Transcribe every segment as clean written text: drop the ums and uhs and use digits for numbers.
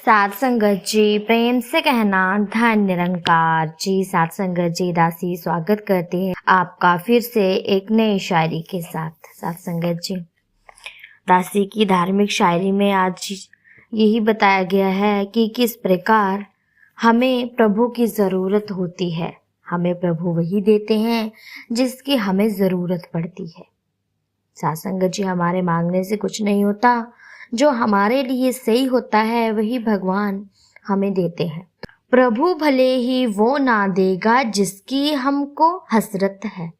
साथ संगत जी, प्रेम से कहना धन निरंकार जी। साथ संगत जी, दासी स्वागत करती है आपका फिर से एक नई शायरी के साथ। साथ संगत जी, दासी की धार्मिक शायरी में आज यही बताया गया है कि किस प्रकार हमें प्रभु की ज़रूरत होती है। हमें प्रभु वही देते हैं जिसकी हमें ज़रूरत पड़ती है। साथ संगत जी, हमारे मांगने से कुछ नहीं होता, जो हमारे लिए सही होता है वही भगवान हमें देते हैं। प्रभु भले ही वो ना देगा जिसकी हमको हसरत है।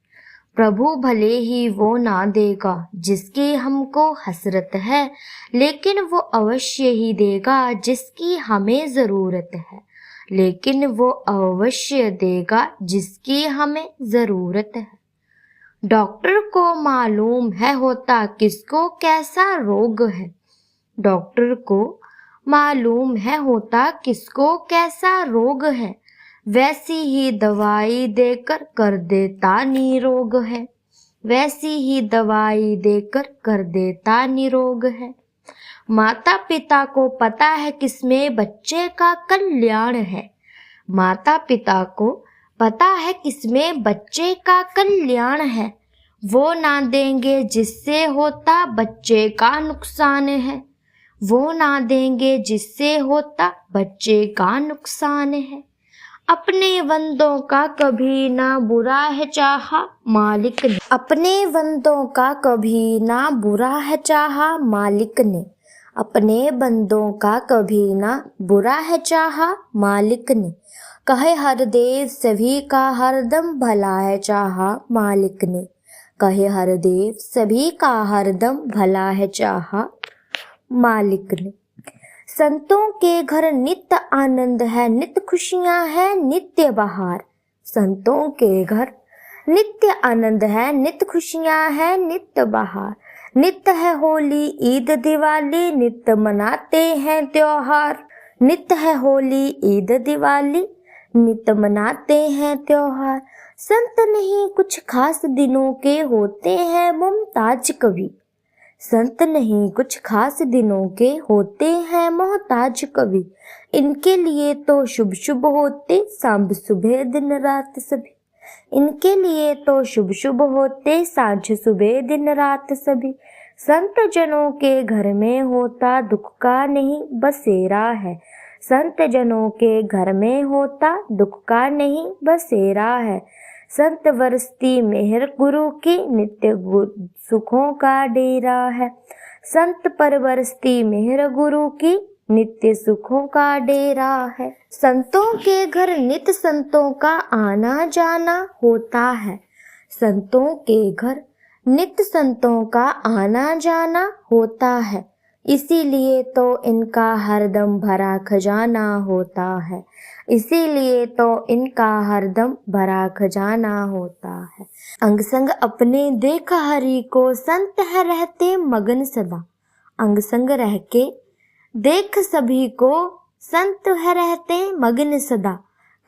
प्रभु भले ही वो ना देगा जिसकी हमको हसरत है, लेकिन वो अवश्य ही देगा जिसकी हमें ज़रूरत है। लेकिन वो अवश्य देगा जिसकी हमें ज़रूरत है। डॉक्टर को मालूम है होता किसको कैसा रोग है। डॉक्टर को मालूम है होता किसको कैसा रोग है, वैसी ही दवाई देकर कर देता निरोग है। वैसी ही दवाई देकर कर देता निरोग है। माता पिता को पता है किसमें बच्चे का कल्याण है। माता पिता को पता है किसमें बच्चे का कल्याण है। वो ना देंगे जिससे होता बच्चे का नुकसान है। वो ना देंगे जिससे होता बच्चे का नुकसान है। अपने बंदों का कभी ना बुरा है चाहा मालिक ने। अपने बंदों का कभी ना बुरा है चाहा मालिक ने। अपने बंदों का कभी ना बुरा है चाहा मालिक ने। कहे हर देव सभी का हरदम भला है चाहा मालिक ने। कहे हर देव सभी का हरदम भला है चाहा मालिक ने। संतों के घर नित्य आनंद है, नित्य खुशियां है, नित्य बहार। संतों के घर नित्य आनंद है, नित्य खुशियां है, नित्य बहार। नित्य है होली ईद दिवाली, नित्य मनाते हैं त्योहार। नित्य है होली ईद दिवाली, नित्य मनाते हैं त्योहार। संत नहीं कुछ खास दिनों के होते हैं मुमताज कवि। संत नहीं कुछ खास दिनों के होते हैं मोहताज कवि। इनके लिए तो शुभ शुभ होते सांझ सुबह दिन रात सभी। इनके लिए तो शुभ शुभ होते सांझ सुबह दिन रात सभी। संत जनों के घर में होता दुख का नहीं बसेरा है। संत जनों के घर में होता दुख का नहीं बसेरा है। संत बरसती मेहर गुरु की नित्य सुखों का डेरा है। संत पर बरसती मेहर गुरु की नित्य सुखों का डेरा है। संतों के घर नित्य संतों का आना जाना होता है। संतों के घर नित्य संतों का आना जाना होता है। इसीलिए तो इनका हरदम भरा खजाना होता है। इसीलिए तो इनका हरदम भरा खजाना होता है। अंग संग अपने देख हरि को संत है रहते मगन सदा। अंग संग रह के देख सभी को संत है रहते मगन सदा।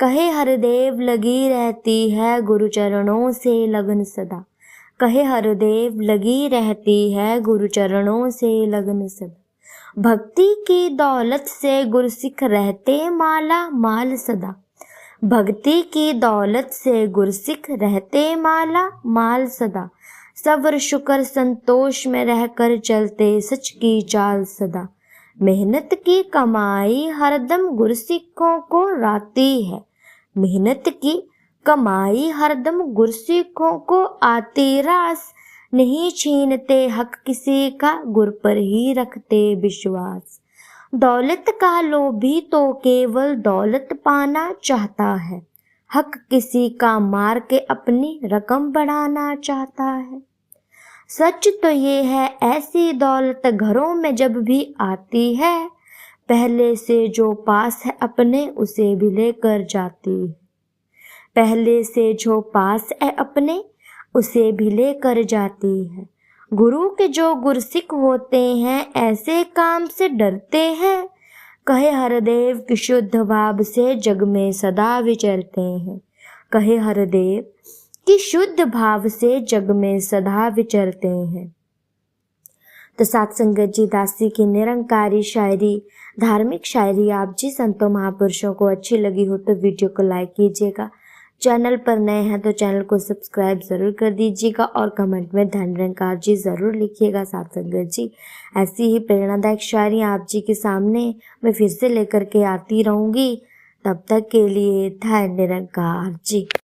कहे हर देव लगी रहती है गुरु चरणों से लगन सदा। कहे हर देव लगी रहती है गुरु चरणों से लगन सदा। भक्ति की दौलत से गुरसिख रहते माला माल सदा। भक्ति की दौलत से गुरसिख रहते माला माल सदा। सब्र शुक्र संतोष में रहकर चलते सच की चाल सदा। मेहनत की कमाई हरदम गुरसिखों को राती है। मेहनत की कमाई हरदम गुरसिखों को आती रास। नहीं छीनते हक किसी का गुर पर ही रखते विश्वास। दौलत का लोभी तो केवल दौलत पाना चाहता है। हक किसी का मार के अपनी रकम बढ़ाना चाहता है। सच तो ये है ऐसी दौलत घरों में जब भी आती है, पहले से जो पास है अपने उसे भी लेकर जाती है। पहले से जो पास है अपने उसे भी लेकर जाती है। गुरु के जो गुरसिख होते हैं ऐसे काम से डरते हैं। कहे हरदेव कि शुद्ध भाव से जग में सदा विचरते हैं। कहे हरदेव कि शुद्ध भाव से जग में सदा विचरते हैं। तो साथ संगत जी, दासी की निरंकारी शायरी धार्मिक शायरी आप जी संतों महापुरुषों को अच्छी लगी हो तो वीडियो को लाइक कीजिएगा। चैनल पर नए हैं तो चैनल को सब्सक्राइब ज़रूर कर दीजिएगा और कमेंट में धन निरंकार जी ज़रूर लिखिएगा। साथ संगत जी, ऐसी ही प्रेरणादायक शायरियाँ आप जी के सामने मैं फिर से लेकर के आती रहूँगी। तब तक के लिए धन निरंकार जी।